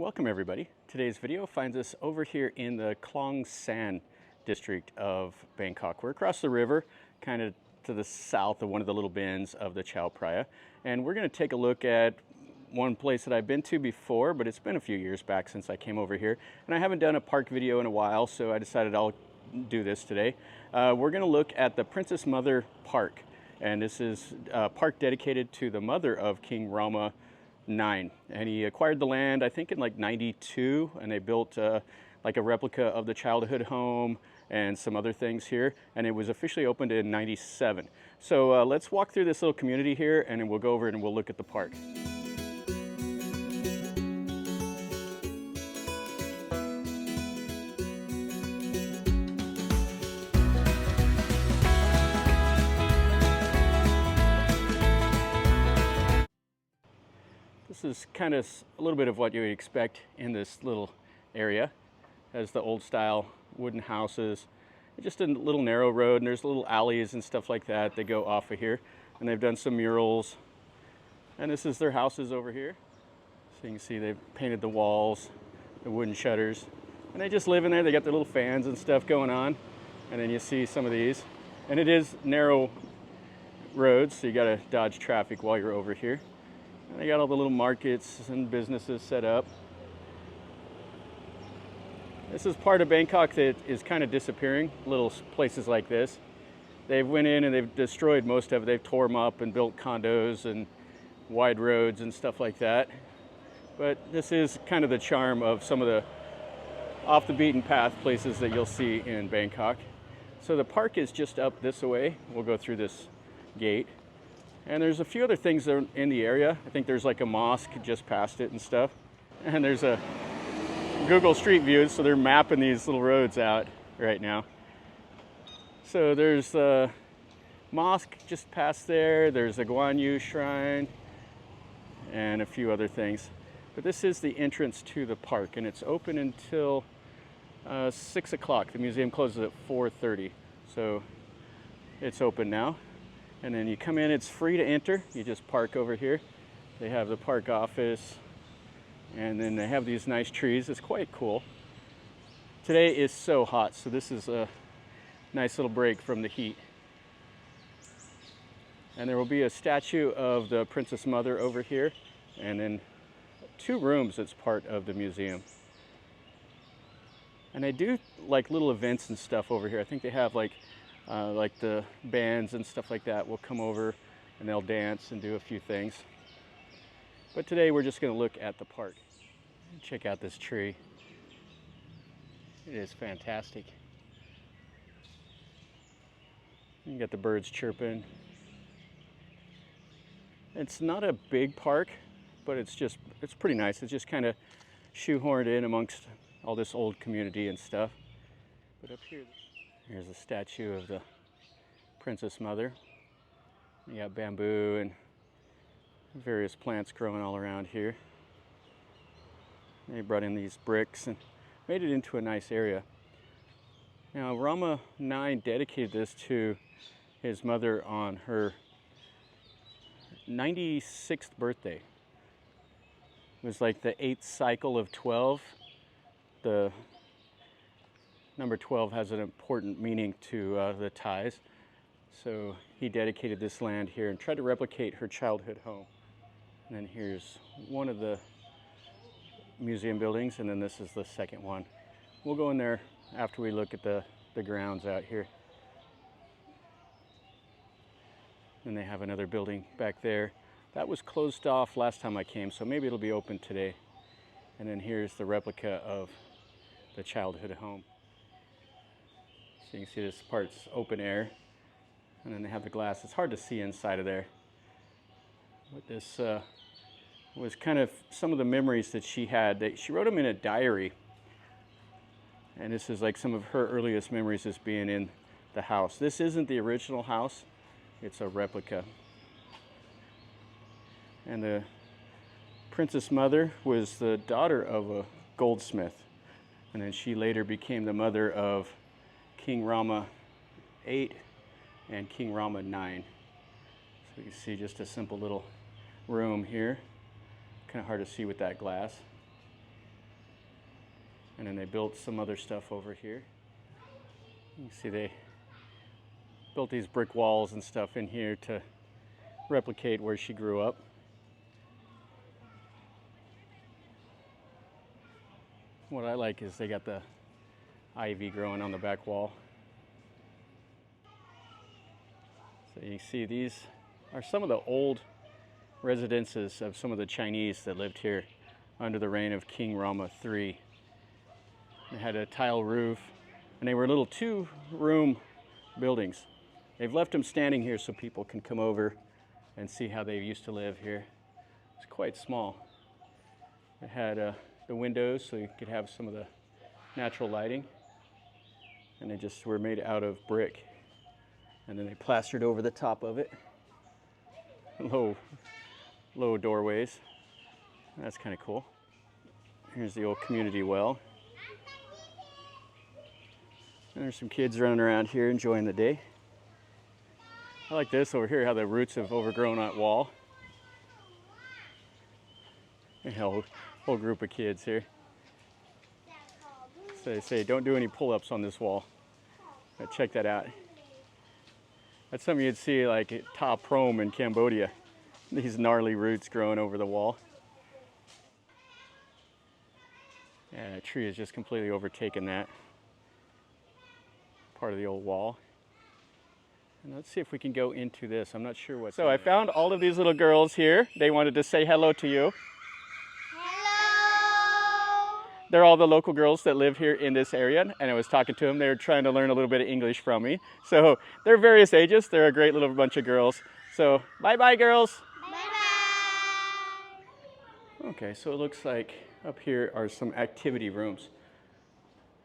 Welcome everybody. Today's video finds us over here in the Khlong San District of Bangkok. We're across the river, kind of to the south of one of the little bends of the Chao Phraya. And we're going to take a look at one place that I've been to before, but it's been a few years back since I came over here. And I haven't done a park video in a while, so I decided I'll do this today. We're going to look at the Princess Mother Park. And this is a park dedicated to the mother of King Rama IX, and he acquired the land I think in like '92, and they built like a replica of the childhood home and some other things here, and it was officially opened in '97. So let's walk through this little community here, and then we'll go over and we'll look at the park. This is kind of a little bit of what you would expect in this little area. It has the old style wooden houses, just a little narrow road, and there's little alleys and stuff like that that go off of here. And they've done some murals. And this is their houses over here. So you can see they've painted the walls, the wooden shutters. And they just live in there. They got their little fans and stuff going on. And then you see some of these. And it is narrow roads, so you got to dodge traffic while you're over here. They got all the little markets and businesses set up. This is part of Bangkok that is kind of disappearing, little places like this. They've went in and they've destroyed most of it. They've tore them up and built condos and wide roads and stuff like that. But this is kind of the charm of some of the off the beaten path places that you'll see in Bangkok. So the park is just up this way. We'll go through this gate. And there's a few other things that are in the area. I think there's like a mosque just past it and stuff. And there's a Google Street View, so they're mapping these little roads out right now. So there's a mosque just past there. There's a Gong Wu Shrine and a few other things. But this is the entrance to the park, and it's open until 6 o'clock. The museum closes at 4:30, so it's open now. And then you come in, it's free to enter. You just park over here. They have the park office, and then they have these nice trees. It's quite cool. Today is so hot, so this is a nice little break from the heat. And there will be a statue of the Princess Mother over here, and then 2 rooms that's part of the museum. And they do like little events and stuff over here. I think they have like the bands and stuff like that will come over and they'll dance and do a few things. But today we're just going to look at the park. Check out this tree. It is fantastic. You got the birds chirping. It's not a big park, but it's pretty nice. It's just kind of shoehorned in amongst all this old community and stuff. But up here, here's a statue of the Princess Mother. You got bamboo and various plants growing all around here. They brought in these bricks and made it into a nice area. Now, Rama IX dedicated this to his mother on her 96th birthday. It was like the 8th cycle of 12. The number 12 has an important meaning to the Thais. So he dedicated this land here and tried to replicate her childhood home. And then here's one of the museum buildings, and then this is the second one. We'll go in there after we look at the grounds out here. And they have another building back there. That was closed off last time I came, so maybe it'll be open today. And then here's the replica of the childhood home. So you can see this part's open air, and then they have the glass. It's hard to see inside of there. But this was kind of some of the memories that she had. She wrote them in a diary, and this is like some of her earliest memories as being in the house. This isn't the original house. It's a replica. And the Princess Mother was the daughter of a goldsmith, and then she later became the mother of King Rama VIII and King Rama IX. So you can see just a simple little room here. Kind of hard to see with that glass. And then they built some other stuff over here. You can see they built these brick walls and stuff in here to replicate where she grew up. What I like is they got the ivy growing on the back wall. So you see these are some of the old residences of some of the Chinese that lived here under the reign of King Rama III. They had a tile roof and they were little 2-room buildings. They've left them standing here so people can come over and see how they used to live here. It's quite small. It had the windows so you could have some of the natural lighting, and they just were made out of brick, and then they plastered over the top of it. Low doorways. That's kind of cool. Here's the old community well. And there's some kids running around here enjoying the day. I like this over here, how the roots have overgrown that wall. And a whole group of kids here. So they say don't do any pull-ups on this wall. But check that out. That's something you'd see like at Ta Prohm in Cambodia. These gnarly roots growing over the wall. Yeah, that tree has just completely overtaken that part of the old wall. And let's see if we can go into this. I'm not sure what. So I found all of these little girls here. They wanted to say hello to you. Hello! They're all the local girls that live here in this area, and I was talking to them. They were trying to learn a little bit of English from me. So they're various ages. They're a great little bunch of girls. So bye-bye, girls. Bye-bye! Okay, so it looks like up here are some activity rooms,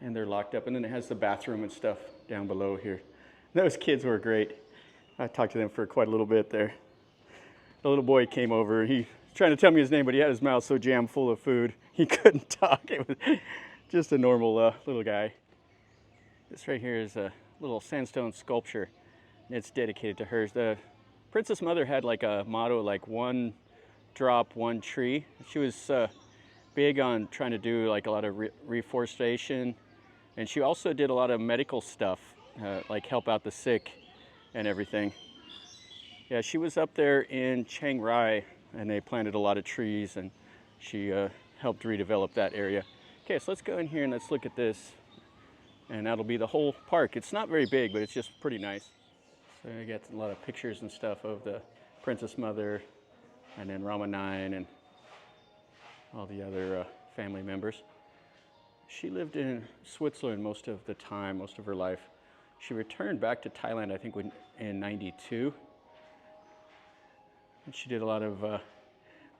and they're locked up. And then it has the bathroom and stuff down below here. Those kids were great. I talked to them for quite a little bit there. The little boy came over. He was trying to tell me his name, but he had his mouth so jammed full of food, he couldn't talk. It was just a normal little guy. This right here is a little sandstone sculpture. It's dedicated to her. The Princess Mother had like a motto, like one drop, one tree. She was big on trying to do like a lot of reforestation, and she also did a lot of medical stuff. Like help out the sick and everything. Yeah, she was up there in Chiang Rai and they planted a lot of trees, and she helped redevelop that area. Okay, so let's go in here and let's look at this, and that'll be the whole park. It's not very big, but it's just pretty nice. So you got a lot of pictures and stuff of the Princess Mother and then Rama IX and all the other family members. She lived in Switzerland most of the time, most of her life. She returned back to Thailand, I think, in '92. And she did a lot of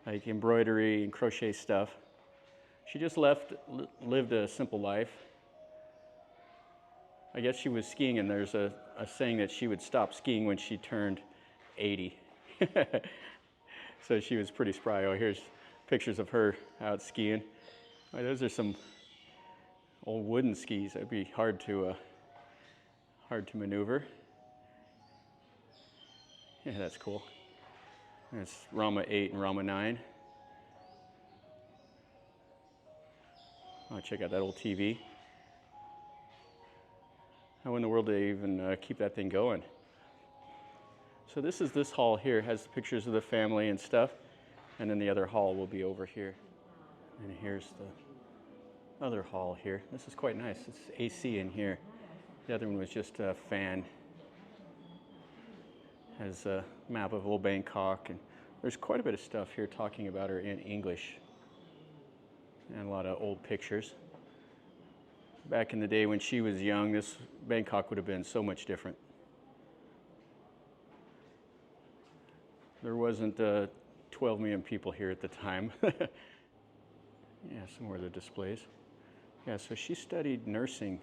like embroidery and crochet stuff. She just lived a simple life. I guess she was skiing, and there's a saying that she would stop skiing when she turned 80. So she was pretty spry. Oh, here's pictures of her out skiing. Oh, those are some old wooden skis. That'd be hard to maneuver. Yeah, that's cool. That's Rama 8 and Rama 9. Oh, check out that old TV. How in the world do they even keep that thing going? So this hall here. It has pictures of the family and stuff. And then the other hall will be over here. And here's the other hall here. This is quite nice. It's AC in here. The other one was just a fan. Has a map of old Bangkok, and there's quite a bit of stuff here talking about her in English, and a lot of old pictures. Back in the day when she was young, this Bangkok would have been so much different. There wasn't 12 million people here at the time. Yeah, some more of the displays. Yeah, so she studied nursing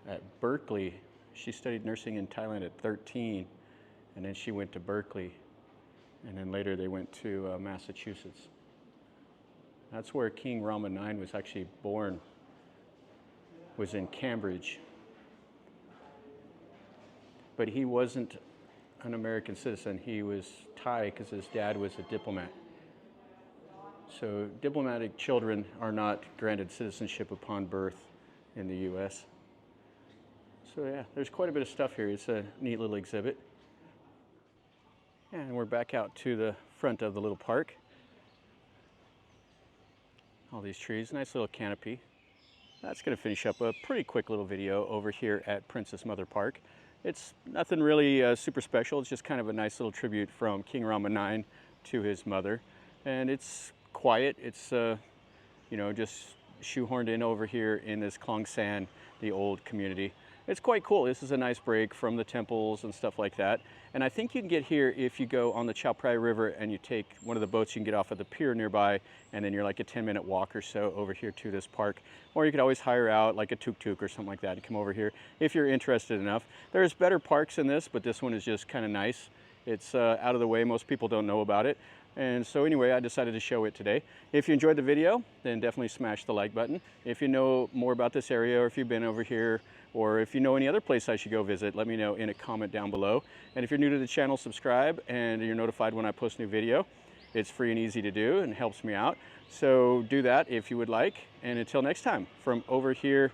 at Berkeley. She studied nursing in Thailand at 13, and then she went to Berkeley, and then later they went to Massachusetts. That's where King Rama IX was actually born, was in Cambridge. But he wasn't an American citizen. He was Thai because his dad was a diplomat. So diplomatic children are not granted citizenship upon birth in the U.S. So yeah, there's quite a bit of stuff here. It's a neat little exhibit. And we're back out to the front of the little park. All these trees, nice little canopy. That's going to finish up a pretty quick little video over here at Princess Mother Park. It's nothing really super special. It's just kind of a nice little tribute from King Rama IX to his mother. And it's quiet. It's, you know, just shoehorned in over here in this Khlong San, the old community. It's quite cool. This is a nice break from the temples and stuff like that. And I think you can get here if you go on the Chao Phraya River and you take one of the boats. You can get off at the pier nearby, and then you're like a 10-minute walk or so over here to this park. Or you could always hire out like a tuk-tuk or something like that and come over here if you're interested enough. There's better parks than this, but this one is just kind of nice. It's out of the way. Most people don't know about it. And so anyway, I decided to show it today. If you enjoyed the video, then definitely smash the like button. If you know more about this area, or if you've been over here, or if you know any other place I should go visit, let me know in a comment down below. And if you're new to the channel, subscribe and you're notified when I post a new video. It's free and easy to do and helps me out. So do that if you would like. And until next time, from over here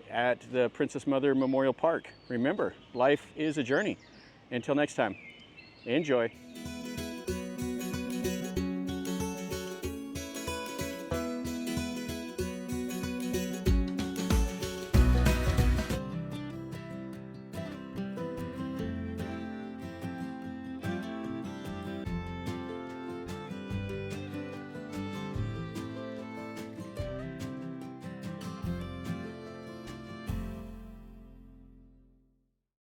at the Princess Mother Memorial Park, remember, life is a journey. Until next time, enjoy.